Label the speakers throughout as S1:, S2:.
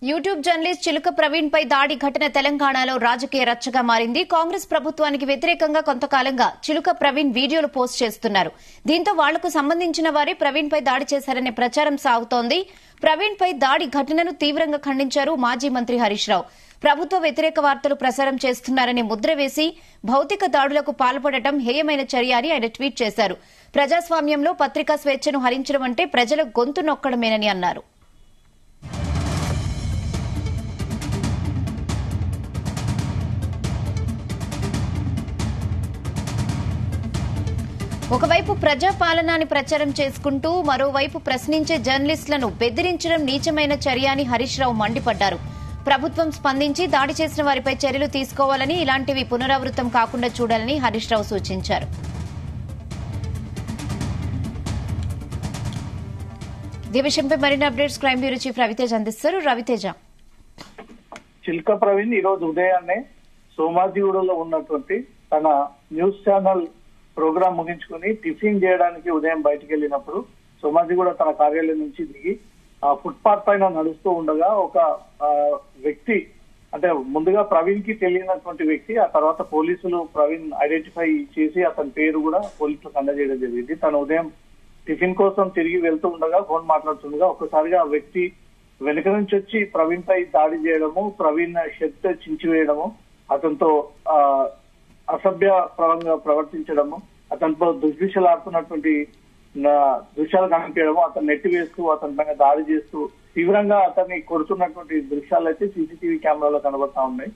S1: YouTube journalist చిలుక ప్రవీణ్ పై దాడి ఘటన తెలంగాణలో రాజకీయ రచ్చగా మారింది. కాంగ్రెస్ ప్రభుత్వానికి వ్యతిరేకంగా కొంతకాలంగా చిలుక ప్రవీణ్ వీడియోలు పోస్ట్ చేస్తున్నారు. దీంతో వాళ్లకు సంబంధించిన వారే ప్రవీణ్ పై దాడి చేశారనే ప్రచారం సాగుతోంది. ప్రవీణ్ పై దాడి ఘటనను తీవ్రంగా ఖండించారు మాజీ మంత్రి హరీష్ రావు. ప్రభుత్వ వ్యతిరేక వార్తలు ప్రసారం చేస్తున్నారని ముద్ర వేసి భౌతిక దాడులకు పాల్పడటం హేయమైన చర్య అని ఆయన ట్వీట్ చేశారు. ప్రజాస్వామ్యంలో పత్రికా స్వేచ్ఛను హరించడం అంటే ప్రజల గొంతు నొక్కడమేనని అన్నారు. ఒకవైపు ప్రజాపాలనాన్ని ప్రచారం చేసుకుంటూ మరోవైపు ప్రశ్నించే జర్నలిస్టులను బెదిరించడం నీచమైన చర్య అని హరీష్ రావు మండిపడ్డారు. ప్రభుత్వం స్పందించి దాడి చేసిన వారిపై చర్యలు తీసుకోవాలని, ఇలాంటివి పునరావృతం కాకుండా చూడాలని హరీష్ రావు సూచించారు. ఈ విషయంపై మరిన్ని updates crime bureau chief Raviteja అందిస్తారు. రవితేజ,
S2: చిల్క ప్రవీణ్ ఈ రోజు ఉదయాన్నే సోమాజిగూడలో ఉన్నటువంటి తన న్యూస్ ఛానల్ ప్రోగ్రాం ముగించుకుని టిఫిన్ చేయడానికి ఉదయం బయటకు వెళ్ళినప్పుడు సోమాజిగూడ తన కార్యాలయం నుంచి దిగి ఫుట్పాత్ పైన నడుస్తూ ఉండగా ఒక వ్యక్తి, అంటే ముందుగా ప్రవీణ్ కి తెలియనటువంటి వ్యక్తి, ఆ తర్వాత పోలీసులు ప్రవీణ్ ఐడెంటిఫై చేసి అతని పేరు కూడా పోలీసులకు అందజేయడం జరిగింది. తను ఉదయం టిఫిన్ కోసం తిరిగి వెళ్తూ ఉండగా ఫోన్ మాట్లాడుతుండగా ఒక్కసారిగా ఆ వ్యక్తి వెనుక నుంచి వచ్చి ప్రవీణ్ పై దాడి చేయడము, ప్రవీణ్ షర్ట్ చించివేయడము, అతనితో అసభ్యపరంగా ప్రవర్తించడము, అతనితో దుర్దిశలాడుతున్నటువంటి దృశ్యాలు కనిపించడము, అతను నెట్టి వేస్తూ అతని పైన దాడి చేస్తూ తీవ్రంగా అతన్ని కొడుతున్నటువంటి దృశ్యాలు అయితే సీసీటీవీ కెమెరాలో కనబడతా ఉన్నాయి.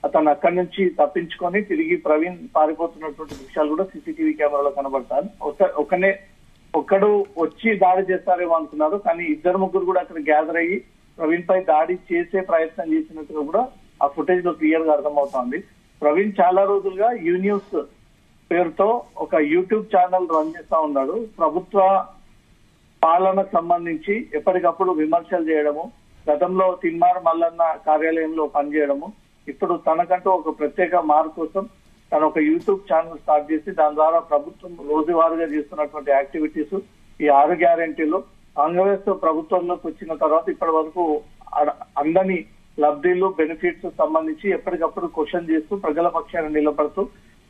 S2: అతను అక్కడి నుంచి తప్పించుకొని తిరిగి ప్రవీణ్ పారిపోతున్నటువంటి దృశ్యాలు కూడా సీసీటీవీ కెమెరాలో కనబడతారు. ఒక్కడు వచ్చి దాడి చేస్తారేమో అనుకున్నారు, కానీ ఇద్దరు ముగ్గురు కూడా అక్కడ గ్యాదర్ అయ్యి ప్రవీణ్ పై దాడి చేసే ప్రయత్నం చేసినట్టుగా కూడా ఆ ఫుటేజ్ లో క్లియర్ గా అర్థమవుతోంది. ప్రవీణ్ చాలా రోజులుగా యూన్యూస్ పేరుతో ఒక యూట్యూబ్ ఛానల్ రన్ చేస్తా ఉన్నాడు. ప్రభుత్వ పాలనకు సంబంధించి ఎప్పటికప్పుడు విమర్శలు చేయడము, గతంలో తిన్మార్ మల్లన్న కార్యాలయంలో పనిచేయడము, ఇప్పుడు తనకంటూ ఒక ప్రత్యేక మార్క్ కోసం తను ఒక యూట్యూబ్ ఛానల్ స్టార్ట్ చేసి దాని ద్వారా ప్రభుత్వం రోజువారీగా చేస్తున్నటువంటి యాక్టివిటీస్, ఈ 6 గ్యారెంటీలు కాంగ్రెస్ ప్రభుత్వంలోకి వచ్చిన తర్వాత ఇప్పటి వరకు అందని లబ్ధిలు, బెనిఫిట్స్ సంబంధించి ఎప్పటికప్పుడు క్వశ్చన్ చేస్తూ ప్రజల పక్షాన్ని నిలబడుతూ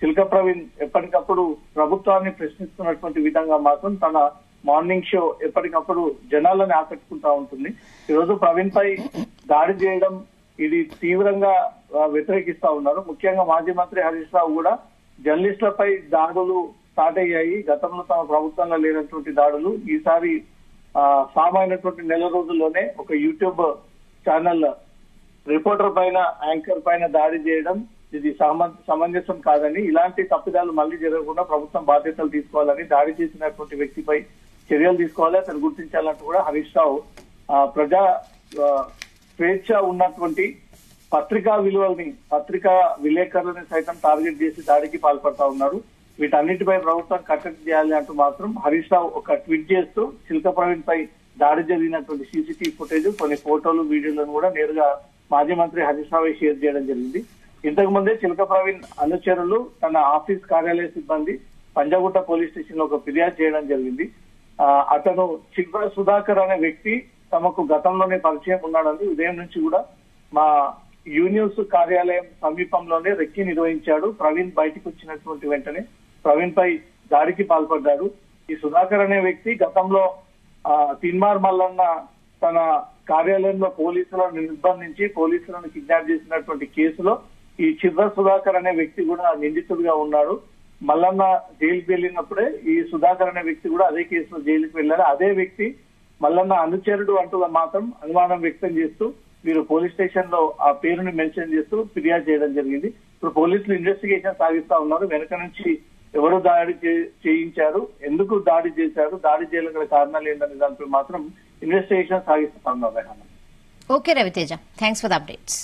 S2: చిల్క ప్రవీణ్ ఎప్పటికప్పుడు ప్రభుత్వాన్ని ప్రశ్నిస్తున్నటువంటి విధంగా మాత్రం తన మార్నింగ్ షో ఎప్పటికప్పుడు జనాలను ఆకట్టుకుంటా ఉంటుంది. ఈరోజు ప్రవీణ్ పై దాడి చేయడం ఇది తీవ్రంగా వ్యతిరేకిస్తా ఉన్నారు. ముఖ్యంగా మాజీ మంత్రి హరీష్ రావు కూడా జర్నలిస్టులపై దాడులు స్టార్ట్ అయ్యాయి. గతంలో తమ ప్రభుత్వంలో లేనటువంటి దాడులు ఈసారి సామైనటువంటి నెల రోజుల్లోనే ఒక యూట్యూబ్ ఛానల్ రిపోర్టర్ పైన, యాంకర్ పైన దాడి చేయడం ఇది సమంజసం కాదని, ఇలాంటి తప్పిదాలు మళ్లీ జరగకుండా ప్రభుత్వం బాధ్యతలు తీసుకోవాలని, దాడి చేసినటువంటి వ్యక్తిపై చర్యలు తీసుకోవాలి, అతను గుర్తించాలంటూ కూడా హరీష్ రావు ప్రజా స్వేచ్ఛ ఉన్నటువంటి పత్రికా విలువల్ని, పత్రికా విలేకరులని సైతం టార్గెట్ చేసి దాడికి పాల్పడతా ఉన్నారు. వీటన్నిటిపై ప్రభుత్వం కట్టడి చేయాలి అంటూ మాత్రం హరీష్ రావు ఒక ట్వీట్ చేస్తూ చిల్క ప్రవీణ్ పై దాడి జరిగినటువంటి సీసీటీవీ ఫుటేజ్, కొన్ని ఫోటోలు, వీడియోలను కూడా నేరుగా మాజీ మంత్రి హరీష్ రావు షేర్ చేయడం జరిగింది. ఇంతకు ముందే చిల్క ప్రవీణ్ అనుచరులు తన ఆఫీస్ కార్యాలయ సిబ్బంది పంజాగుట్ట పోలీస్ స్టేషన్ లో ఒక ఫిర్యాదు చేయడం జరిగింది. అతను చిల్క సుధాకర్ అనే వ్యక్తి తమకు గతంలోనే పరిచయం ఉన్నాడని ఉదయం నుంచి కూడా మా యూన్యూస్ కార్యాలయం సమీపంలోనే రెక్కి నిర్వహించాడు. ప్రవీణ్ బయటకు వచ్చినటువంటి వెంటనే ప్రవీణ్ పై దాడికి పాల్పడ్డాడు. ఈ సుధాకర్ అనే వ్యక్తి గతంలో తిన్మార్ మల్లన్న తన కార్యాలయంలో పోలీసులను నిర్బంధించి పోలీసులను కిడ్నాప్ చేసినటువంటి కేసులో ఈ చిర్ర సుధాకర్ అనే వ్యక్తి కూడా నిందితుడిగా ఉన్నాడు. మల్లన్న జైలుకి వెళ్ళినప్పుడే ఈ సుధాకర్ అనే వ్యక్తి కూడా అదే కేసులో జైలుకి వెళ్ళారు. అదే వ్యక్తి మల్లన్న అనుచరుడు అంటూ మాత్రం అనుమానం వ్యక్తం చేస్తూ వీరు పోలీస్ స్టేషన్ లో ఆ పేరుని మెన్షన్ చేస్తూ ఫిర్యాదు చేయడం జరిగింది. ఇప్పుడు పోలీసులు ఇన్వెస్టిగేషన్ సాగిస్తా ఉన్నారు. వెనక నుంచి ఎవరు దాడి చేయించారు, ఎందుకు దాడి చేశారు, దాడి చేయగల కారణాలు ఏంటనే దానిపై మాత్రం ఇన్వెస్టిగేషన్ సాగిస్తా ఉన్నారు.
S1: Okay Raviteja, thanks for the updates.